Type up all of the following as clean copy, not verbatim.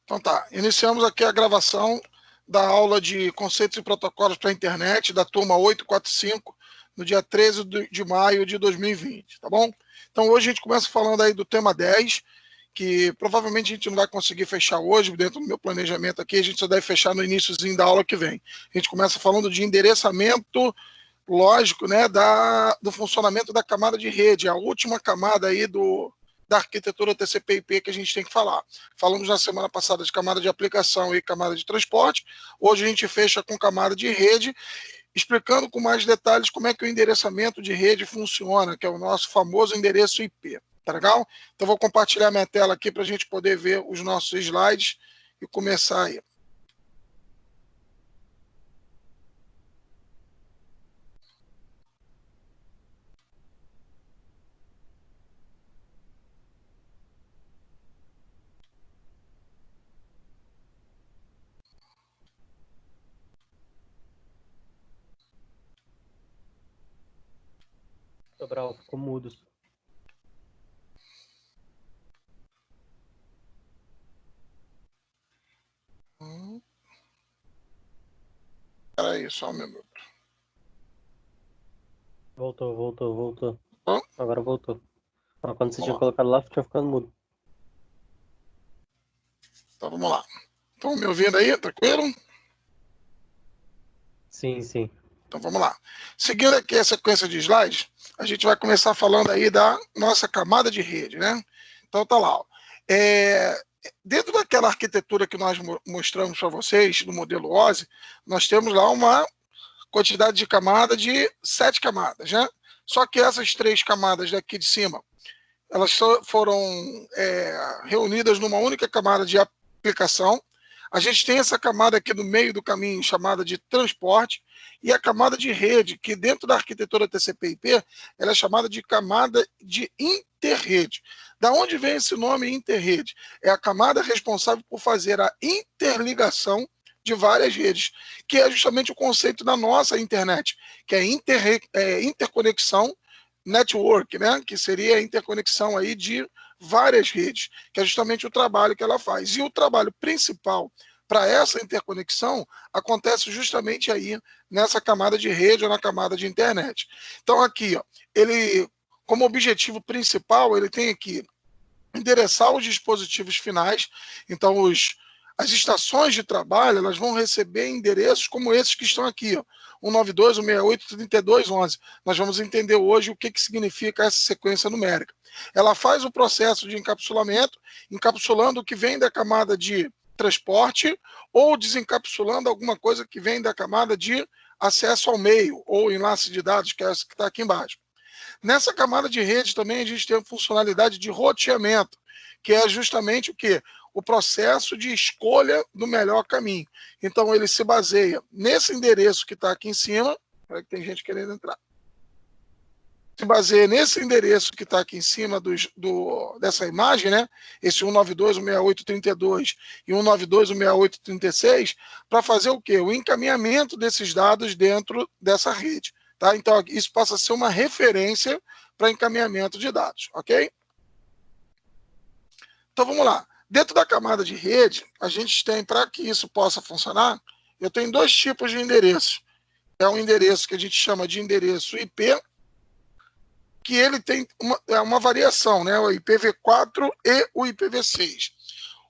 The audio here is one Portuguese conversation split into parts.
Então tá, iniciamos aqui a gravação da aula de conceitos e protocolos para a internet da turma 845, no dia 13 de maio de 2020, tá bom? Então hoje a gente começa falando aí do tema 10, que provavelmente a gente não vai conseguir fechar hoje, dentro do meu planejamento aqui, a gente só deve fechar no iníciozinho da aula que vem. A gente começa falando de endereçamento lógico, né, do funcionamento da camada de rede, a última camada aí da arquitetura TCP/IP que a gente tem que falar. Falamos na semana passada de camada de aplicação e camada de transporte. Hoje a gente fecha com camada de rede, explicando com mais detalhes como é que o endereçamento de rede funciona, que é o nosso famoso endereço IP. Tá legal? Então vou compartilhar minha tela aqui para a gente poder ver os nossos slides e começar aí. Sobral, ficou mudo. Espera aí, só um minuto. Voltou. Bom, Agora voltou. Mas quando você vamos tinha lá. colocado lá, tinha ficado mudo. Então vamos lá. Estão me ouvindo aí? Tranquilo? Sim. Então vamos lá. Seguindo aqui a sequência de slides, a gente vai começar falando aí da nossa camada de rede, né? Então tá lá. Ó. Dentro daquela arquitetura que nós mostramos para vocês, no modelo OSI, nós temos lá uma quantidade de camada de 7 camadas, né? Só que essas 3 camadas daqui de cima, elas foram reunidas numa única camada de aplicação. A gente tem essa camada aqui no meio do caminho chamada de transporte e a camada de rede, que dentro da arquitetura TCP/IP, ela é chamada de camada de interrede. Da onde vem esse nome interrede? É a camada responsável por fazer a interligação de várias redes, que é justamente o conceito da nossa internet, que é interconexão network, né? Que seria a interconexão aí de várias redes, que é justamente o trabalho que ela faz. E o trabalho principal para essa interconexão acontece justamente aí nessa camada de rede ou na camada de internet. Então aqui, ó, ele, como objetivo principal, ele tem aqui endereçar os dispositivos finais. Então as estações de trabalho, elas vão receber endereços como esses que estão aqui, ó, 192, 168, 3211. Nós vamos entender hoje o que significa essa sequência numérica. Ela faz o processo de encapsulamento, encapsulando o que vem da camada de transporte ou desencapsulando alguma coisa que vem da camada de acesso ao meio ou enlace de dados, que é essa que está aqui embaixo. Nessa camada de rede também a gente tem a funcionalidade de roteamento, que é justamente o quê? O processo de escolha do melhor caminho. Então ele se baseia nesse endereço que está aqui em cima, para que tem gente querendo entrar. Se baseia nesse endereço que está aqui em cima dessa imagem, né? Esse 192.168.32 e 192.168.36, para fazer o quê? O encaminhamento desses dados dentro dessa rede. Tá? Então, isso passa a ser uma referência para encaminhamento de dados, ok? Então, vamos lá. Dentro da camada de rede, a gente tem, para que isso possa funcionar, eu tenho 2 tipos de endereços. É um endereço que a gente chama de endereço IP, que ele tem uma variação, né? O IPv4 e o IPv6.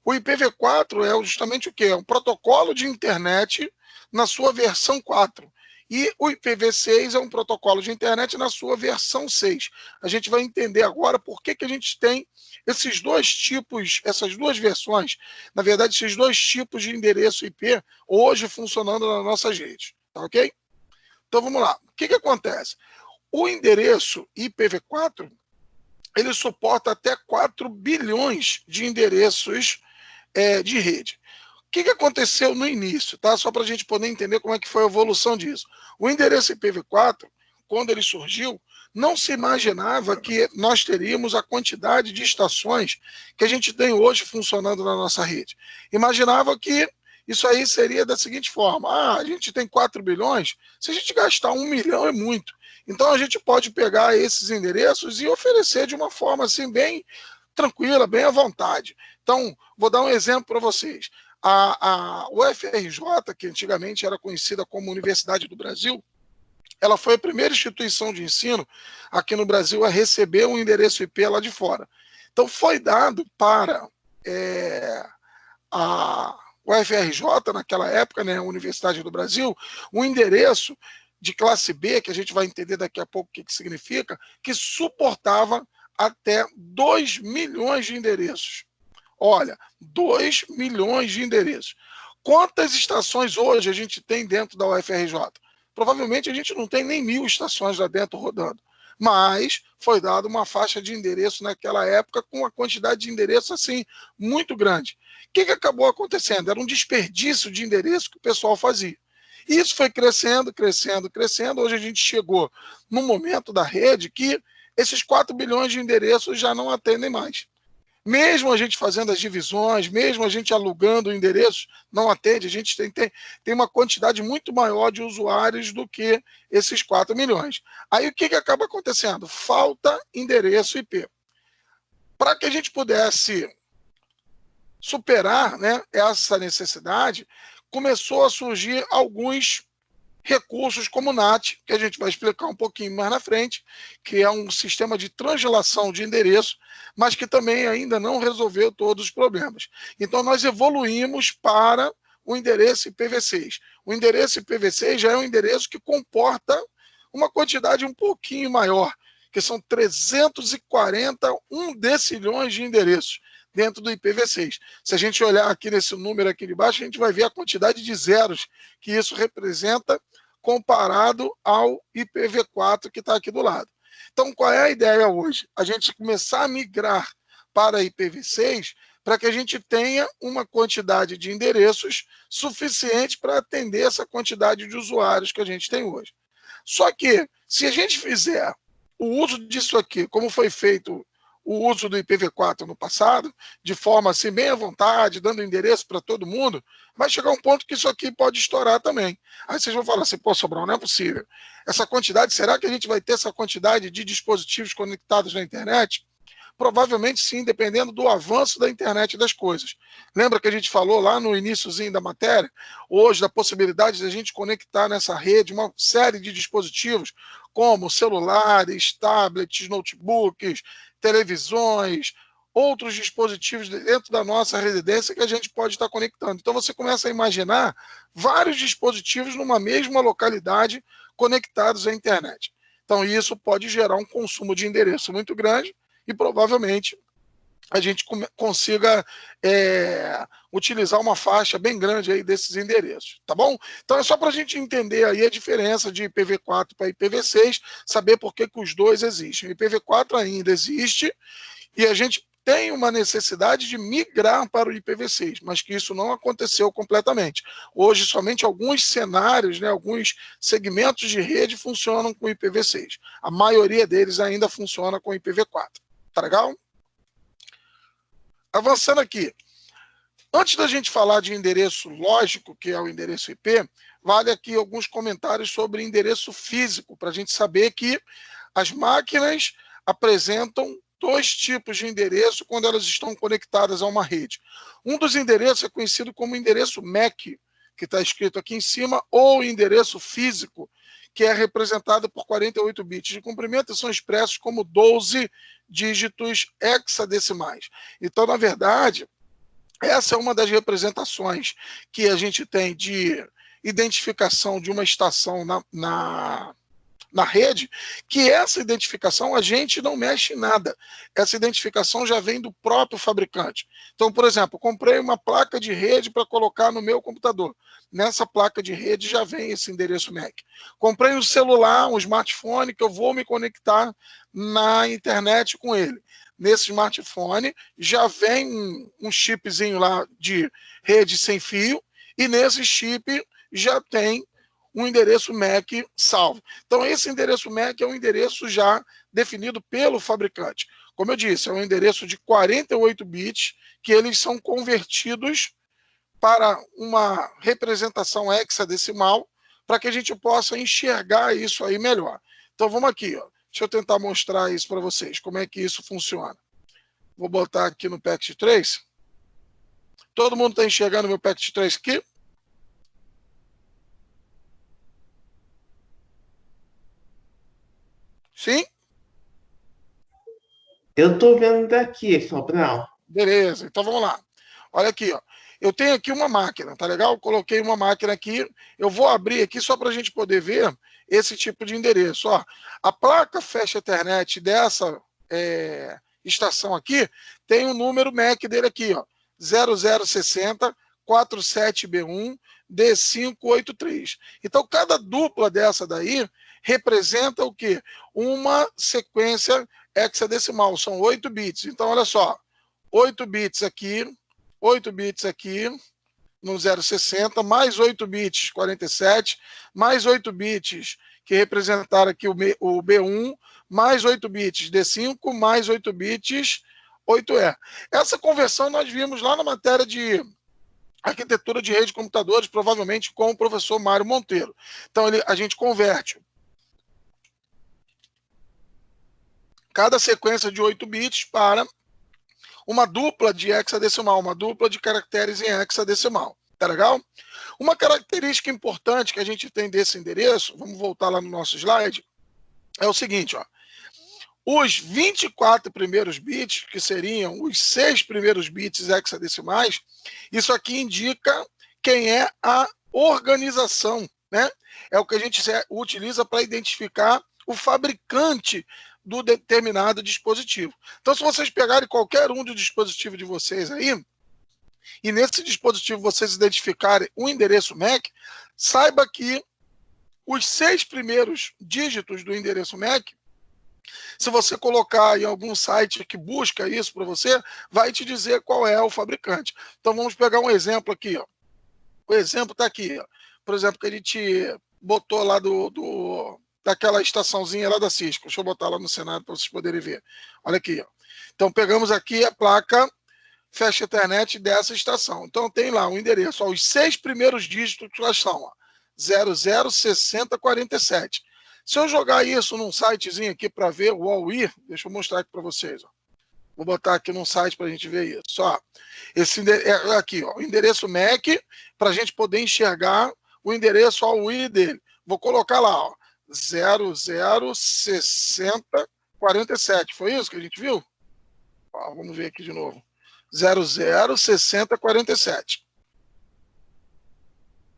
O IPv4 é justamente o quê? É um protocolo de internet na sua versão 4. E o IPv6 é um protocolo de internet na sua versão 6. A gente vai entender agora por que a gente tem esses 2 tipos, essas 2 versões, na verdade, esses 2 tipos de endereço IP hoje funcionando nas nossas redes. Tá ok? Então vamos lá. O que acontece? O endereço IPv4, ele suporta até 4 bilhões de endereços de rede. O que aconteceu no início, tá? Só para a gente poder entender como é que foi a evolução disso. O endereço IPv4, quando ele surgiu, não se imaginava que nós teríamos a quantidade de estações que a gente tem hoje funcionando na nossa rede. Imaginava que isso aí seria da seguinte forma: a gente tem 4 bilhões, se a gente gastar 1 milhão é muito. Então a gente pode pegar esses endereços e oferecer de uma forma assim bem tranquila, bem à vontade. Então, vou dar um exemplo para vocês. A UFRJ, que antigamente era conhecida como Universidade do Brasil, ela foi a primeira instituição de ensino aqui no Brasil a receber um endereço IP lá de fora. Então, foi dado para a UFRJ, naquela época, né, a Universidade do Brasil, um endereço de classe B, que a gente vai entender daqui a pouco o que significa, que suportava até 2 milhões de endereços. Olha, 2 milhões de endereços. Quantas estações hoje a gente tem dentro da UFRJ? Provavelmente a gente não tem nem 1.000 estações lá dentro rodando. Mas foi dada uma faixa de endereço naquela época com uma quantidade de endereços assim muito grande. O que acabou acontecendo? Era um desperdício de endereço que o pessoal fazia. E isso foi crescendo, crescendo, crescendo. Hoje a gente chegou no momento da rede que esses 4 bilhões de endereços já não atendem mais. Mesmo a gente fazendo as divisões, mesmo a gente alugando endereços, não atende. A gente tem uma quantidade muito maior de usuários do que esses 4 milhões. Aí o que acaba acontecendo? Falta endereço IP. Para que a gente pudesse superar, né, essa necessidade, começou a surgir alguns recursos como o NAT, que a gente vai explicar um pouquinho mais na frente, que é um sistema de translação de endereço, mas que também ainda não resolveu todos os problemas. Então, nós evoluímos para o endereço IPv6. O endereço IPv6 já é um endereço que comporta uma quantidade um pouquinho maior, que são 341 decilhões de endereços dentro do IPv6. Se a gente olhar aqui nesse número aqui de baixo, a gente vai ver a quantidade de zeros que isso representa comparado ao IPv4 que está aqui do lado. Então, qual é a ideia hoje? A gente começar a migrar para IPv6 para que a gente tenha uma quantidade de endereços suficiente para atender essa quantidade de usuários que a gente tem hoje. Só que, se a gente fizer o uso disso aqui, como foi feito o uso do IPv4 no passado, de forma assim, bem à vontade, dando endereço para todo mundo, vai chegar um ponto que isso aqui pode estourar também. Aí vocês vão falar assim, pô, Sobral, não é possível. Essa quantidade, será que a gente vai ter essa quantidade de dispositivos conectados na internet? Provavelmente sim, dependendo do avanço da internet das coisas. Lembra que a gente falou lá no iniciozinho da matéria, hoje, da possibilidade de a gente conectar nessa rede uma série de dispositivos, como celulares, tablets, notebooks, televisões, outros dispositivos dentro da nossa residência que a gente pode estar conectando. Então você começa a imaginar vários dispositivos numa mesma localidade conectados à internet. Então isso pode gerar um consumo de endereço muito grande e provavelmente a gente consiga utilizar uma faixa bem grande aí desses endereços, tá bom? Então é só para a gente entender aí a diferença de IPv4 para IPv6, saber por que os dois existem. O IPv4 ainda existe e a gente tem uma necessidade de migrar para o IPv6, mas que isso não aconteceu completamente. Hoje, somente alguns cenários, né, alguns segmentos de rede funcionam com IPv6. A maioria deles ainda funciona com IPv4. Tá legal? Avançando aqui. Antes da gente falar de endereço lógico, que é o endereço IP, vale aqui alguns comentários sobre endereço físico, para a gente saber que as máquinas apresentam 2 tipos de endereço quando elas estão conectadas a uma rede. Um dos endereços é conhecido como endereço MAC, que está escrito aqui em cima, ou endereço físico, que é representado por 48 bits de comprimento e são expressos como 12 dígitos hexadecimais. Então, na verdade, essa é uma das representações que a gente tem de identificação de uma estação na rede, que essa identificação a gente não mexe em nada. Essa identificação já vem do próprio fabricante. Então, por exemplo, comprei uma placa de rede para colocar no meu computador. Nessa placa de rede já vem esse endereço MAC. Comprei um celular, um smartphone, que eu vou me conectar na internet com ele. Nesse smartphone já vem um chipzinho lá de rede sem fio e nesse chip já tem um endereço MAC salvo. Então, esse endereço MAC é um endereço já definido pelo fabricante. Como eu disse, é um endereço de 48 bits que eles são convertidos para uma representação hexadecimal para que a gente possa enxergar isso aí melhor. Então, vamos aqui. Ó. Deixa eu tentar mostrar isso para vocês, como é que isso funciona. Vou botar aqui no Packet Trace. Todo mundo está enxergando meu Packet Trace aqui? Sim? Eu tô vendo daqui, Sobral. Beleza, então vamos lá. Olha aqui, ó. Eu tenho aqui uma máquina, tá legal? Coloquei uma máquina aqui. Eu vou abrir aqui só para a gente poder ver esse tipo de endereço. Ó, a placa Fast Ethernet dessa estação aqui tem um número MAC dele aqui, ó, 0060 47B1 D583. Então, cada dupla dessa daí representa o quê? Uma sequência hexadecimal, são 8 bits. Então, olha só, 8 bits aqui no 060, mais 8 bits 47, mais 8 bits que representaram aqui o B1, mais 8 bits D5, mais 8 bits 8E. Essa conversão nós vimos lá na matéria de arquitetura de rede de computadores, provavelmente com o professor Mário Monteiro. Então, a gente converte cada sequência de 8 bits para uma dupla de hexadecimal, uma dupla de caracteres em hexadecimal. Tá legal? Uma característica importante que a gente tem desse endereço, vamos voltar lá no nosso slide, é o seguinte, ó. Os 24 primeiros bits, que seriam os 6 primeiros bits hexadecimais, isso aqui indica quem é a organização, né? É o que a gente utiliza para identificar o fabricante do determinado dispositivo. Então, se vocês pegarem qualquer um do dispositivo de vocês aí, e nesse dispositivo vocês identificarem o endereço MAC, saiba que os 6 primeiros dígitos do endereço MAC, se você colocar em algum site que busca isso para você, vai te dizer qual é o fabricante. Então, vamos pegar um exemplo aqui. Ó. O exemplo está aqui. Ó. Por exemplo, que a gente botou lá daquela estaçãozinha lá da Cisco. Deixa eu botar lá no cenário para vocês poderem ver. Olha aqui. Ó. Então, pegamos aqui a placa Fast Ethernet dessa estação. Então, tem lá o endereço. Ó, os 6 primeiros dígitos que são ó, 006047. Se eu jogar isso num sitezinho aqui para ver o UOL-I, deixa eu mostrar aqui para vocês. Ó. Vou botar aqui num site para a gente ver isso. Ó. Esse aqui, ó, o endereço MAC, para a gente poder enxergar o endereço UOL-I dele. Vou colocar lá, ó, 006047. Foi isso que a gente viu? Ó, vamos ver aqui de novo. 006047.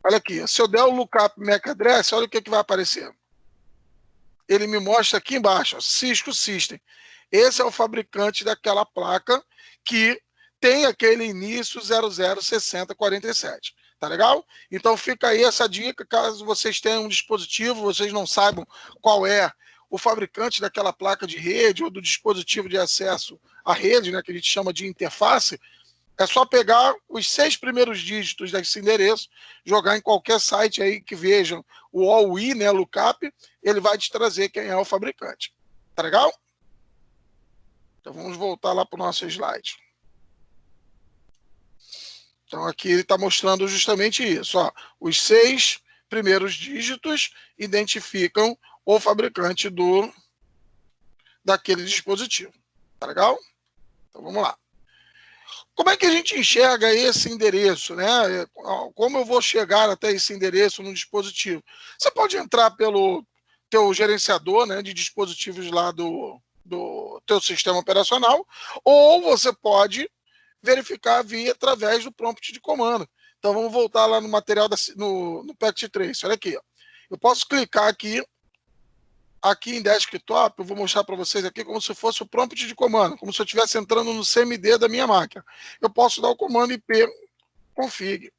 Olha aqui, se eu der o lookup MAC address, olha o que vai aparecer. Ele me mostra aqui embaixo, ó, Cisco System. Esse é o fabricante daquela placa que tem aquele início 006047. Tá legal? Então fica aí essa dica, caso vocês tenham um dispositivo, vocês não saibam qual é o fabricante daquela placa de rede ou do dispositivo de acesso à rede, né, que a gente chama de interface, é só pegar os 6 primeiros dígitos desse endereço, jogar em qualquer site aí que vejam o UOL-I, né, lookup, ele vai te trazer quem é o fabricante. Tá legal? Então vamos voltar lá para o nosso slide. Então aqui ele está mostrando justamente isso. Ó. Os 6 primeiros dígitos identificam o fabricante daquele dispositivo. Tá legal? Então vamos lá. Como é que a gente enxerga esse endereço, né? Como eu vou chegar até esse endereço no dispositivo? Você pode entrar pelo teu gerenciador, né, de dispositivos lá do teu sistema operacional, ou você pode verificar através do prompt de comando. Então vamos voltar lá no material no Packet Trace. Olha aqui, ó. Eu posso clicar aqui em desktop, eu vou mostrar para vocês aqui como se fosse o prompt de comando, como se eu estivesse entrando no CMD da minha máquina. Eu posso dar o comando IP config.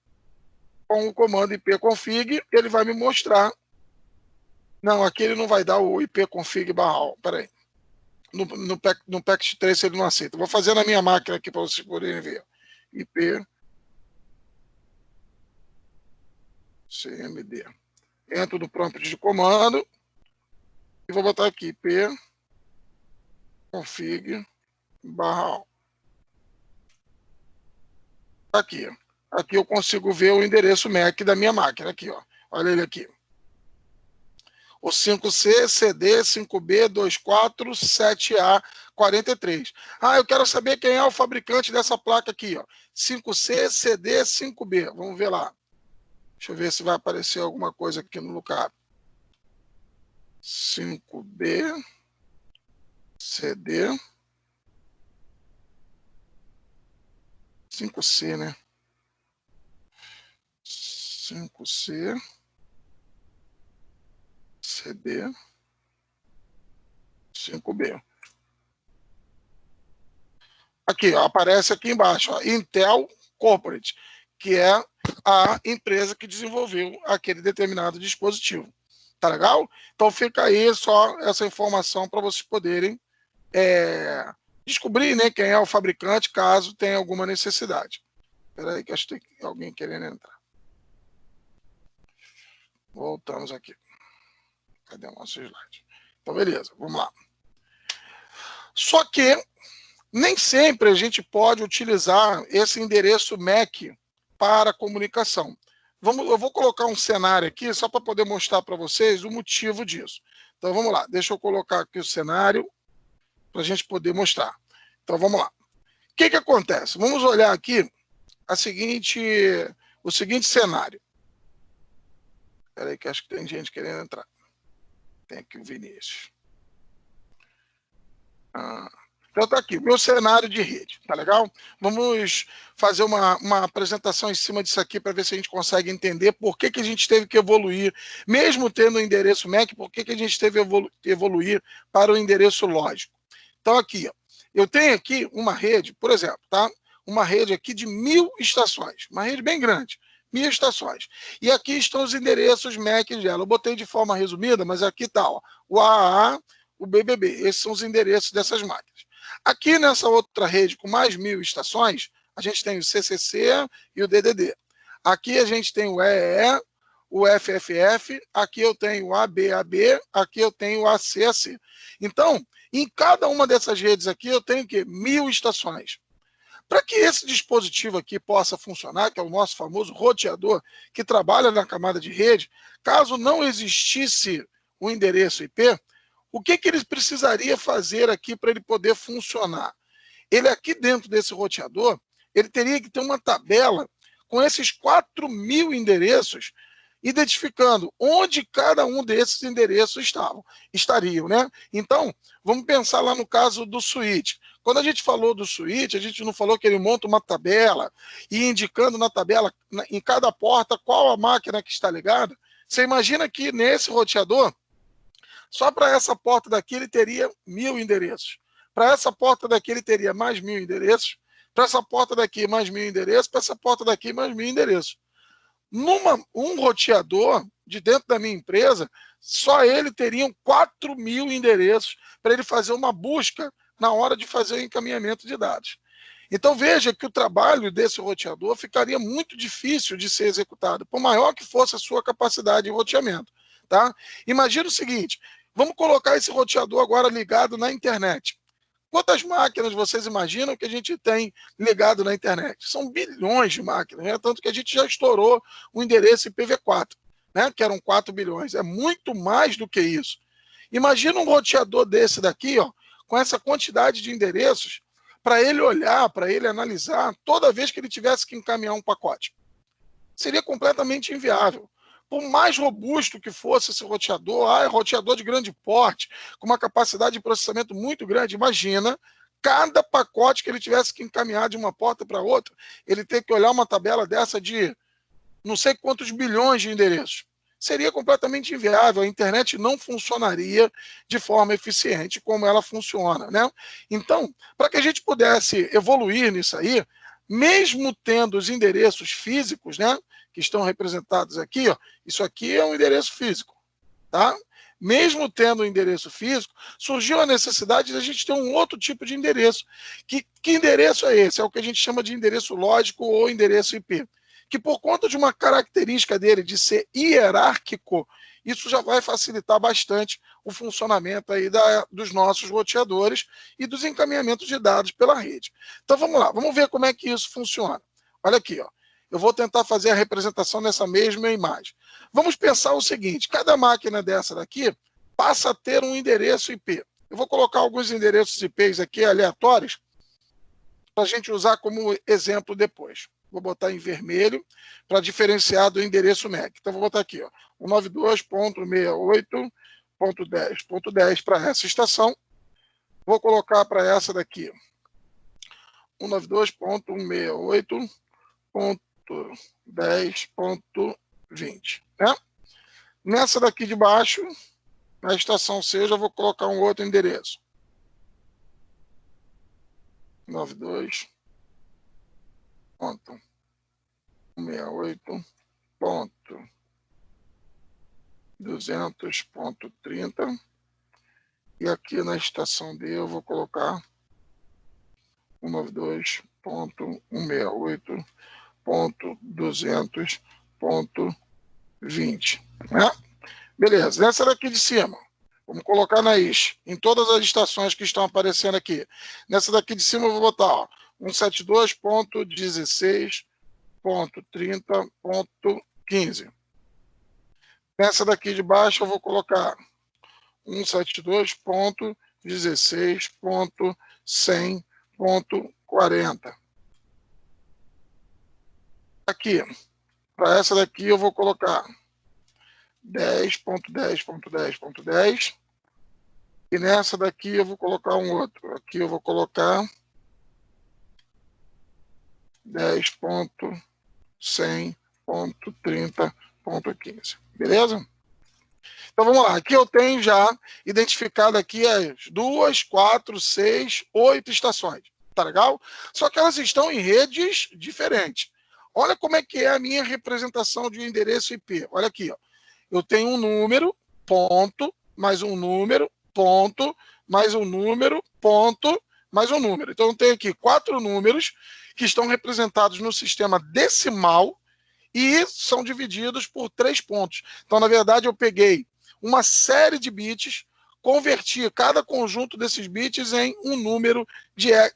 Com o comando IP config, ele vai me mostrar. Não, aqui ele não vai dar o IP config /all. Peraí. No Packet Trace ele não aceita. Vou fazer na minha máquina aqui para vocês poderem ver. IP CMD. Entro no prompt de comando. E vou botar aqui IP config /all. Aqui. Aqui eu consigo ver o endereço MAC da minha máquina. Aqui, ó. Olha ele aqui. O 5C, CD, 5B, 24, 7A, 43. Ah, eu quero saber quem é o fabricante dessa placa aqui, ó. 5C, CD, 5B. Vamos ver lá. Deixa eu ver se vai aparecer alguma coisa aqui no lugar. 5B, CD, 5C, né? 5C, CD, 5B. Aqui, ó, aparece aqui embaixo, ó, Intel Corporate, que é a empresa que desenvolveu aquele determinado dispositivo. Tá legal? Então fica aí só essa informação para vocês poderem descobrir, né, quem é o fabricante, caso tenha alguma necessidade. Espera aí que acho que tem alguém querendo entrar. Voltamos aqui. Cadê o nosso slide? Então, beleza, vamos lá. Só que nem sempre a gente pode utilizar esse endereço MAC para comunicação. Eu vou colocar um cenário aqui só para poder mostrar para vocês o motivo disso. Então, vamos lá. Deixa eu colocar aqui o cenário para a gente poder mostrar. Então, vamos lá. O que acontece? Vamos olhar aqui o seguinte cenário. Espera aí que acho que tem gente querendo entrar. Tem aqui o Vinícius. Então tá aqui, meu cenário de rede, tá legal? Vamos fazer uma apresentação em cima disso aqui para ver se a gente consegue entender por que a gente teve que evoluir, mesmo tendo o endereço MAC, por que a gente teve que evoluir para o endereço lógico. Então aqui, ó, eu tenho aqui uma rede, por exemplo, tá? Uma rede aqui de 1000 estações, uma rede bem grande, 1000 estações. E aqui estão os endereços MAC dela. Eu botei de forma resumida, mas aqui tá, ó, o AAA, o BBB. Esses são os endereços dessas máquinas. Aqui nessa outra rede com mais 1000 estações, a gente tem o CCC e o DDD. Aqui a gente tem o EE, o FFF, aqui eu tenho o ABAB, aqui eu tenho o ACAC. Então, em cada uma dessas redes aqui eu tenho o quê? 1000 estações. Para que esse dispositivo aqui possa funcionar, que é o nosso famoso roteador, que trabalha na camada de rede, caso não existisse o endereço IP, o que ele precisaria fazer aqui para ele poder funcionar? Ele aqui dentro desse roteador, ele teria que ter uma tabela com esses 4000 endereços, identificando onde cada um desses endereços estariam, né? Então, vamos pensar lá no caso do switch. Quando a gente falou do switch, a gente não falou que ele monta uma tabela e indicando na tabela, em cada porta, qual a máquina que está ligada. Você imagina que nesse roteador, só para essa porta daqui ele teria 1000 endereços. Para essa porta daqui ele teria mais 1000 endereços. Para essa porta daqui mais 1000 endereços. Para essa porta daqui mais 1000 endereços. Um roteador de dentro da minha empresa, só ele teria 4000 endereços para ele fazer uma busca na hora de fazer o encaminhamento de dados. Então veja que o trabalho desse roteador ficaria muito difícil de ser executado, por maior que fosse a sua capacidade de roteamento. Tá? Imagina o seguinte, vamos colocar esse roteador agora ligado na internet. Quantas máquinas vocês imaginam que a gente tem ligado na internet? São bilhões de máquinas, né? Tanto que a gente já estourou o endereço IPv4, né? Que eram 4 bilhões. É muito mais do que isso. Imagina um roteador desse daqui, ó, com essa quantidade de endereços, para ele olhar, para ele analisar, toda vez que ele tivesse que encaminhar um pacote. Seria completamente inviável. Por mais robusto que fosse esse roteador, roteador de grande porte, com uma capacidade de processamento muito grande, imagina, cada pacote que ele tivesse que encaminhar de uma porta para outra, ele ter que olhar uma tabela dessa de não sei quantos bilhões de endereços. Seria completamente inviável, a internet não funcionaria de forma eficiente como ela funciona, né? Então, para que a gente pudesse evoluir nisso aí, mesmo tendo os endereços físicos, né, que estão representados aqui, ó, isso aqui é um endereço físico, tá? Mesmo tendo o endereço físico, surgiu a necessidade de a gente ter um outro tipo de endereço. Que endereço é esse? É o que a gente chama de endereço lógico ou endereço IP. Que por conta de uma característica dele de ser hierárquico, isso já vai facilitar bastante o funcionamento aí dos nossos roteadores e dos encaminhamentos de dados pela rede. Então vamos lá, vamos ver como é que isso funciona. Olha aqui, ó. eu vou tentar fazer a representação nessa mesma imagem. Vamos pensar o seguinte, cada máquina dessa daqui passa a ter um endereço IP. Eu vou colocar alguns endereços IPs aqui aleatórios para a gente usar como exemplo depois. Vou botar em vermelho para diferenciar do endereço MAC. Então, vou botar aqui, ó, 192.68.10.10 para essa estação. Vou colocar para essa daqui, 192.168.10.20. Né? Nessa daqui de baixo, na estação C, eu já vou colocar um outro endereço. 92.168.200.30. E aqui na estação D eu vou colocar 192.168.200.20. Né? Beleza, nessa daqui de cima, vamos colocar em todas as estações que estão aparecendo aqui. Nessa daqui de cima eu vou botar 172.16.30.15. Nessa daqui de baixo eu vou colocar 172.16.100.40. Aqui, para essa daqui eu vou colocar 10.10.10.10. E nessa daqui eu vou colocar um outro. Aqui eu vou colocar 10.100.30.15. Beleza? Então vamos lá. Aqui eu tenho já identificado aqui as 2, 4, 6, 8 estações. Tá legal? Só que elas estão em redes diferentes. Olha como é que é a minha representação de um endereço IP. Olha aqui, ó. Eu tenho um número, ponto, mais um número, ponto, mais um número, ponto, mais um número. Então, eu tenho aqui 4 números que estão representados no sistema decimal e são divididos por 3 pontos. Então, na verdade, eu peguei uma série de bits, converti cada conjunto desses bits em um número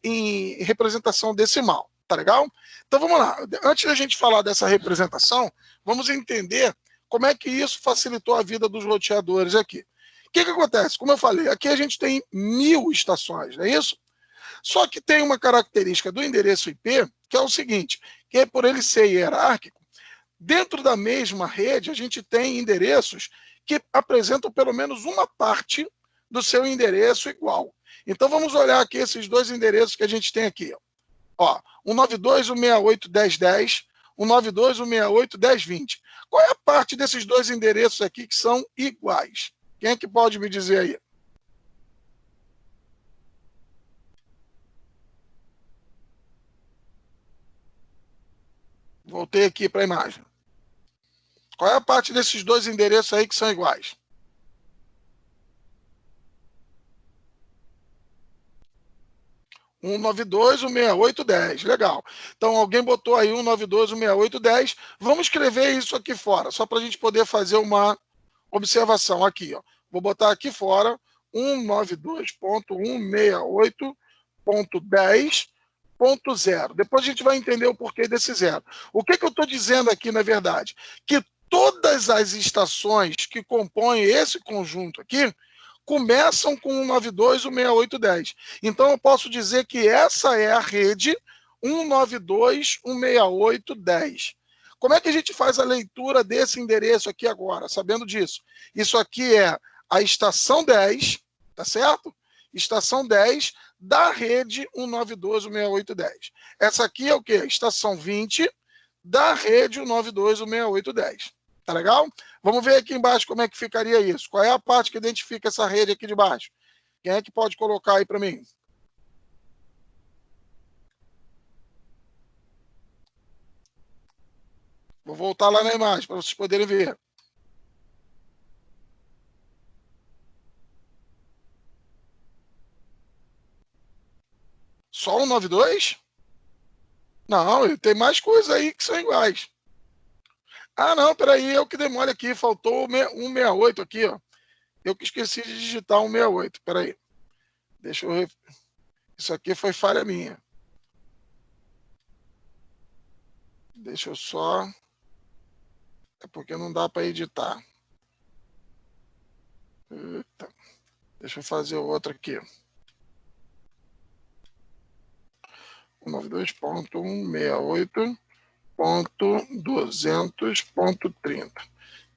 em representação decimal. Tá legal? Então, vamos lá. Antes da gente falar dessa representação, vamos entender como é que isso facilitou a vida dos roteadores aqui. O que acontece? Como eu falei, aqui a gente tem 1000 estações, não é isso? Só que tem uma característica do endereço IP, que é o seguinte, que é por ele ser hierárquico, dentro da mesma rede a gente tem endereços que apresentam pelo menos uma parte do seu endereço igual. Então vamos olhar aqui esses 2 endereços que a gente tem aqui. Ó, 192.168.10.10, 192.168.10.20. Qual é a parte desses 2 endereços aqui que são iguais? Quem é que pode me dizer aí? Voltei aqui para a imagem. Qual é a parte desses 2 endereços aí que são iguais? – 192.168.10. Legal. Então, alguém botou aí 192.168.10. Vamos escrever isso aqui fora, só para a gente poder fazer uma observação aqui. Ó. Vou botar aqui fora 192.168.10.0. Depois a gente vai entender o porquê desse zero. O que eu estou dizendo aqui, na verdade? Que todas as estações que compõem esse conjunto aqui começam com 192.168.10. Então, eu posso dizer que essa é a rede 192.168.10. Como é que a gente faz a leitura desse endereço aqui agora, sabendo disso? Isso aqui é a estação 10, tá certo? Estação 10 da rede 192.168.10. Essa aqui é o quê? Estação 20 da rede 192.168.10. Tá legal? Vamos ver aqui embaixo como é que ficaria isso. Qual é a parte que identifica essa rede aqui de baixo? Quem é que pode colocar aí para mim? Vou voltar lá na imagem para vocês poderem ver. Só 192? Não, tem mais coisas aí que são iguais. Ah, não, peraí, eu que demole aqui, faltou 168 aqui, ó. Eu que esqueci de digitar 168, peraí. Deixa eu... Isso aqui foi falha minha. Deixa eu só... É porque não dá para editar. Eita. Deixa eu fazer outro aqui. 192.168.200.30.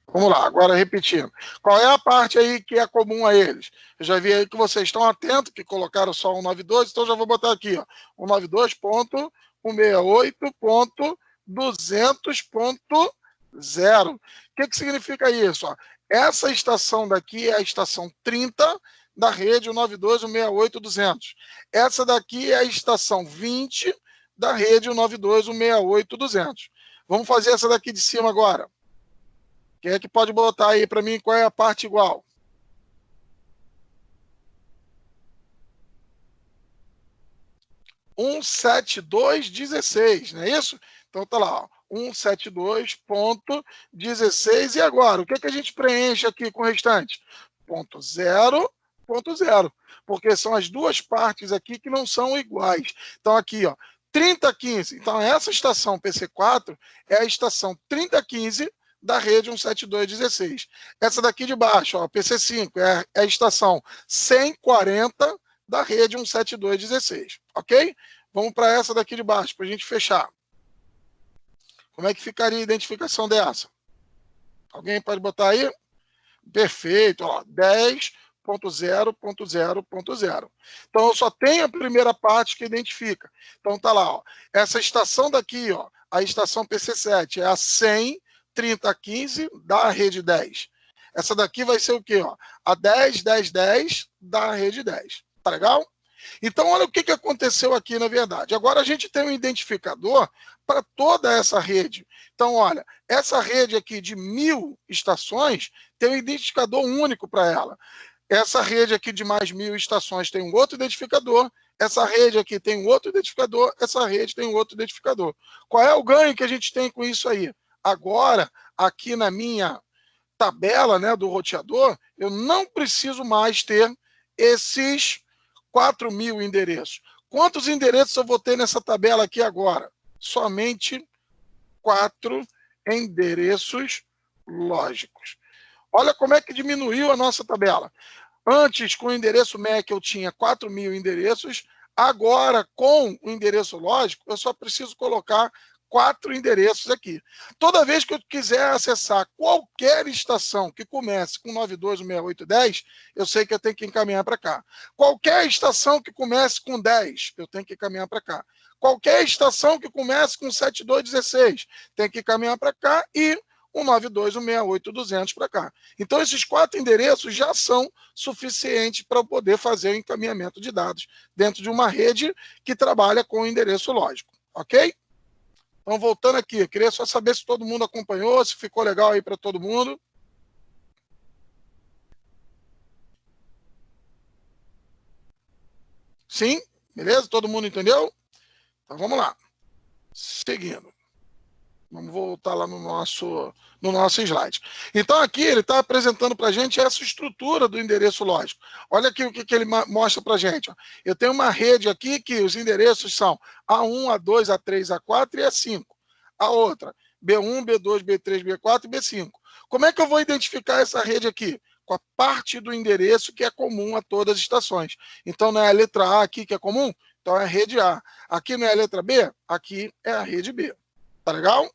Vamos lá, agora repetindo. Qual é a parte aí que é comum a eles? Eu já vi aí que vocês estão atentos, que colocaram só 192, então já vou botar aqui, ó, 192.168.200.0. O que significa isso? Ó? Essa estação daqui é a estação 30 da rede 192.168.200. Essa daqui é a estação 20 da rede 192.168.200. Vamos fazer essa daqui de cima agora. Quem é que pode botar aí para mim qual é a parte igual? Um 172.16, não é isso? Então tá lá, 172.16. E agora, o que a gente preenche aqui com o restante? Ponto 0, ponto 0. Porque são as duas partes aqui que não são iguais. Então aqui, ó, 3015. Então essa estação PC4 é a estação 3015 da rede 172.16. Essa daqui de baixo, ó, PC5, é a estação 140 da rede 172.16, ok? Vamos para essa daqui de baixo, para a gente fechar. Como é que ficaria a identificação dessa? Alguém pode botar aí? Perfeito, ó, 10.0.0.0. Então, eu só tenho a primeira parte que identifica. Então, tá lá, ó, essa estação daqui, ó, a estação PC7 é a 100.30.15 da rede 10. Essa daqui vai ser o quê? Ó? A 10.10.10 da rede 10. Tá legal? Então, olha o que aconteceu aqui, na verdade. Agora a gente tem um identificador para toda essa rede. Então, olha, essa rede aqui de 1.000 estações tem um identificador único para ela. Essa rede aqui de mais 1.000 estações tem um outro identificador. Essa rede aqui tem um outro identificador. Essa rede tem um outro identificador. Qual é o ganho que a gente tem com isso aí? Agora, aqui na minha tabela, né, do roteador, eu não preciso mais ter esses 4.000 endereços. Quantos endereços eu vou ter nessa tabela aqui agora? Somente 4 endereços lógicos. Olha como é que diminuiu a nossa tabela. Antes, com o endereço MAC, eu tinha 4.000 endereços. Agora, com o endereço lógico, eu só preciso colocar 4 endereços aqui. Toda vez que eu quiser acessar qualquer estação que comece com 92.168.10, eu sei que eu tenho que encaminhar para cá. Qualquer estação que comece com 10, eu tenho que encaminhar para cá. Qualquer estação que comece com 72.16, tem que encaminhar para cá e o 92.168.200 para cá. Então, esses 4 endereços já são suficientes para eu poder fazer o encaminhamento de dados dentro de uma rede que trabalha com o endereço lógico. Ok? Então, voltando aqui, eu queria só saber se todo mundo acompanhou, se ficou legal aí para todo mundo. Sim? Beleza? Todo mundo entendeu? Então, vamos lá. Seguindo. Vamos voltar lá no nosso slide. Então, aqui ele está apresentando para a gente essa estrutura do endereço lógico. Olha aqui o que ele mostra para a gente. Ó. Eu tenho uma rede aqui que os endereços são A1, A2, A3, A4 e A5. A outra, B1, B2, B3, B4 e B5. Como é que eu vou identificar essa rede aqui? Com a parte do endereço que é comum a todas as estações. Então, não é a letra A aqui que é comum? Então, é a rede A. Aqui não é a letra B? Aqui é a rede B. Tá legal?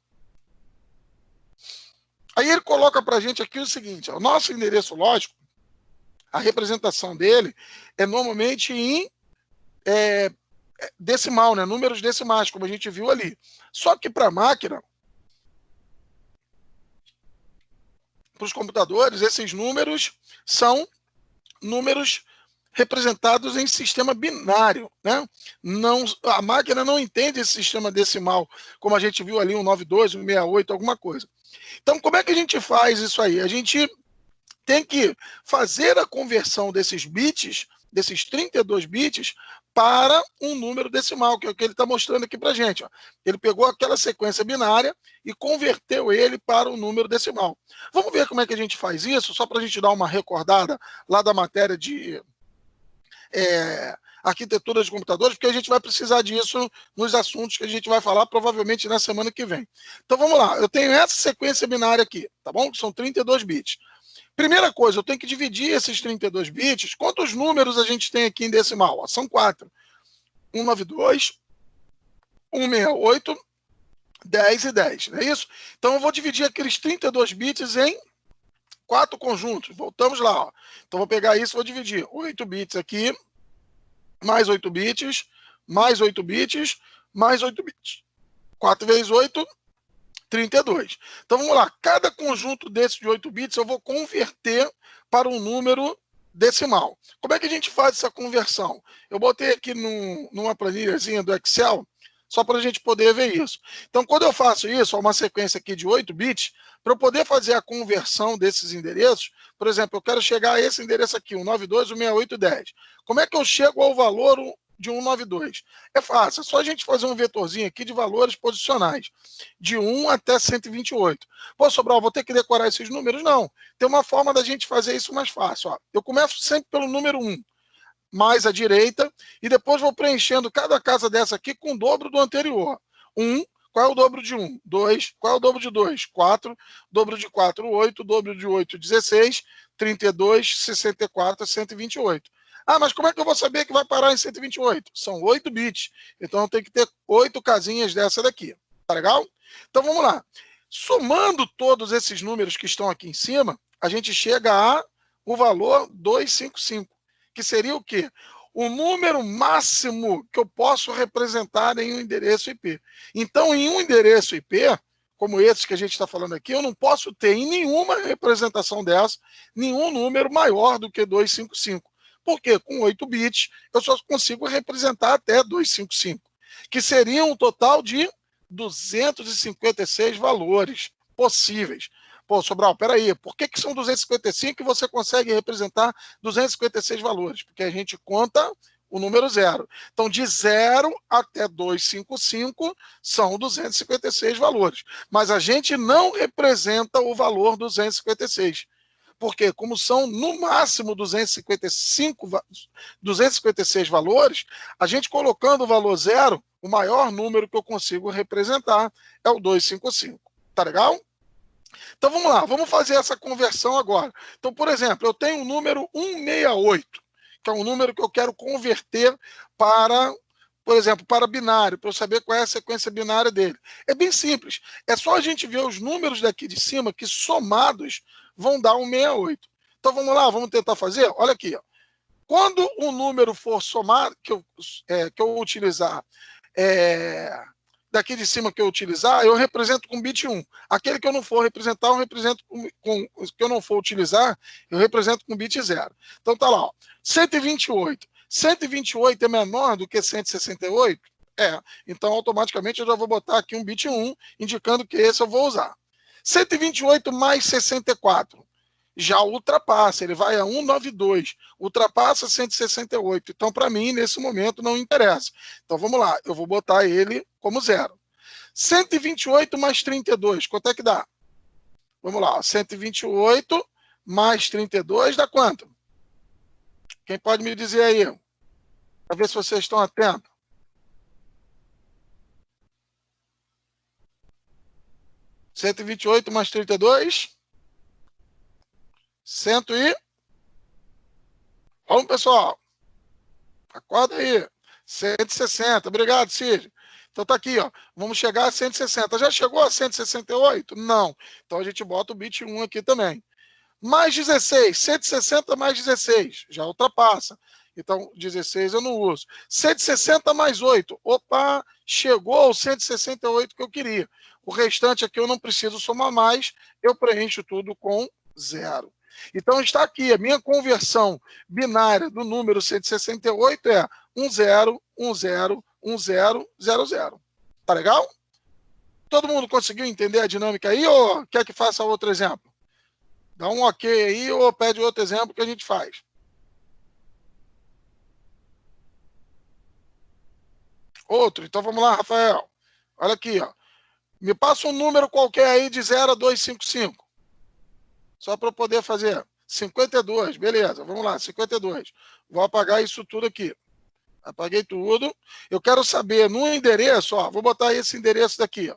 Aí ele coloca para a gente aqui o seguinte, ó, o nosso endereço lógico, a representação dele é normalmente em decimal, né, números decimais, como a gente viu ali. Só que para a máquina, para os computadores, esses números são números representados em sistema binário, né? Não, a máquina não entende esse sistema decimal, como a gente viu ali, 192, 168, alguma coisa. Então, como é que a gente faz isso aí? A gente tem que fazer a conversão desses bits, desses 32 bits, para um número decimal, que é o que ele está mostrando aqui para a gente. Ó. Ele pegou aquela sequência binária e converteu ele para um número decimal. Vamos ver como é que a gente faz isso, só para a gente dar uma recordada lá da matéria de arquitetura de computadores, porque a gente vai precisar disso nos assuntos que a gente vai falar provavelmente na semana que vem. Então vamos lá, eu tenho essa sequência binária aqui, tá bom? Que são 32 bits. Primeira coisa, eu tenho que dividir esses 32 bits. Quantos números a gente tem aqui em decimal? Ó, são 4. 192, 168, 10 e 10, não é isso? Então eu vou dividir aqueles 32 bits em 4 conjuntos. Voltamos lá, ó. Então vou pegar isso e vou dividir 8 bits aqui, mais 8 bits, mais 8 bits, mais 8 bits. 4 vezes 8, 32. Então vamos lá, cada conjunto desses de 8 bits eu vou converter para um número decimal. Como é que a gente faz essa conversão? Eu botei aqui numa planilhazinha do Excel, só para a gente poder ver isso. Então, quando eu faço isso, uma sequência aqui de 8 bits, para eu poder fazer a conversão desses endereços, por exemplo, eu quero chegar a esse endereço aqui, 192, 168, 10. Como é que eu chego ao valor de 192? É fácil, é só a gente fazer um vetorzinho aqui de valores posicionais, de 1 até 128. Pô, Sobral, vou ter que decorar esses números? Não. Tem uma forma da gente fazer isso mais fácil. Ó. Eu começo sempre pelo número 1. Mais à direita, e depois vou preenchendo cada casa dessa aqui com o dobro do anterior. 1, qual é o dobro de 1? 2, qual é o dobro de 2? 4, dobro de 4, 8, dobro de 8, 16, 32, 64, 128. Ah, mas como é que eu vou saber que vai parar em 128? São 8 bits, então eu tenho que ter 8 casinhas dessa daqui. Tá legal? Então vamos lá. Somando todos esses números que estão aqui em cima, a gente chega a o valor 255. Que seria o quê? O número máximo que eu posso representar em um endereço IP. Então, em um endereço IP, como esse que a gente está falando aqui, eu não posso ter em nenhuma representação dessa, nenhum número maior do que 255. Porque com 8 bits, eu só consigo representar até 255, que seria um total de 256 valores possíveis. Pô, Sobral, peraí, por que são 255 e você consegue representar 256 valores? Porque a gente conta o número 0. Então, de 0 até 255 são 256 valores. Mas a gente não representa o valor 256. Porque, como são no máximo 256 valores, a gente colocando o valor 0, o maior número que eu consigo representar é o 255. Tá legal? Então vamos lá, vamos fazer essa conversão agora. Então, por exemplo, eu tenho o número 168, que é um número que eu quero converter para, por exemplo, para binário, para eu saber qual é a sequência binária dele. É bem simples, é só a gente ver os números daqui de cima que somados vão dar 168. Então vamos lá, vamos tentar fazer? Olha aqui, ó. Quando um número for somado, que eu utilizar... daqui de cima que eu utilizar, eu represento com bit 1. Aquele que eu não for representar, eu represento que eu não for utilizar, eu represento com bit 0. Então tá lá, ó, 128. 128 é menor do que 168? É. Então automaticamente eu já vou botar aqui um bit 1, indicando que esse eu vou usar. 128 mais 64. Já ultrapassa, ele vai a 192, ultrapassa 168. Então, para mim, nesse momento, não interessa. Então, vamos lá, eu vou botar ele como 0. 128 mais 32, quanto é que dá? Vamos lá, 128 mais 32 dá quanto? Quem pode me dizer aí? Para ver se vocês estão atentos. — 128 mais 32... 100 e... Vamos, pessoal. Acorda aí. 160. Obrigado, Cid. Então tá aqui, ó. Vamos chegar a 160. Já chegou a 168? Não. Então a gente bota o bit 1 aqui também. Mais 16. 160 mais 16. Já ultrapassa. Então, 16 eu não uso. 160 mais 8. Opa, chegou ao 168 que eu queria. O restante aqui eu não preciso somar mais. Eu preencho tudo com 0. Então está aqui, a minha conversão binária do número 168 é 10101000. Tá legal? Todo mundo conseguiu entender a dinâmica aí ou quer que faça outro exemplo? Dá um ok aí ou pede outro exemplo que a gente faz. Outro, então vamos lá, Rafael. Olha aqui, ó. Me passa um número qualquer aí de 0 a 255. Só para eu poder fazer 52, beleza, vamos lá, 52. Vou apagar isso tudo aqui. Apaguei tudo. Eu quero saber no endereço, ó, vou botar esse endereço daqui, ó,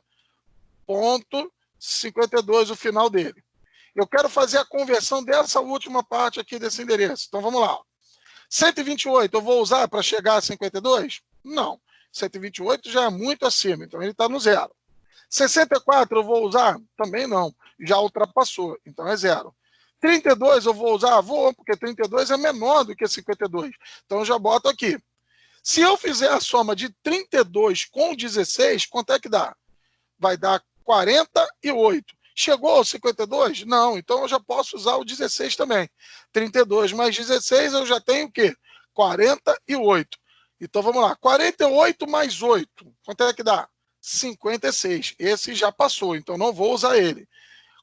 ponto 52, o final dele. Eu quero fazer a conversão dessa última parte aqui desse endereço. Então vamos lá. 128 eu vou usar para chegar a 52? Não. 128 já é muito acima, então ele está no zero. 64 eu vou usar? Também não. Já ultrapassou, então é zero. 32 eu vou usar? Vou, porque 32 é menor do que 52. Então eu já boto aqui. Se eu fizer a soma de 32 com 16, quanto é que dá? Vai dar 48. Chegou aos 52? Não, então eu já posso usar o 16 também. 32 mais 16 eu já tenho o quê? 48. Então vamos lá, 48 mais 8, quanto é que dá? 56. Esse já passou, então não vou usar ele.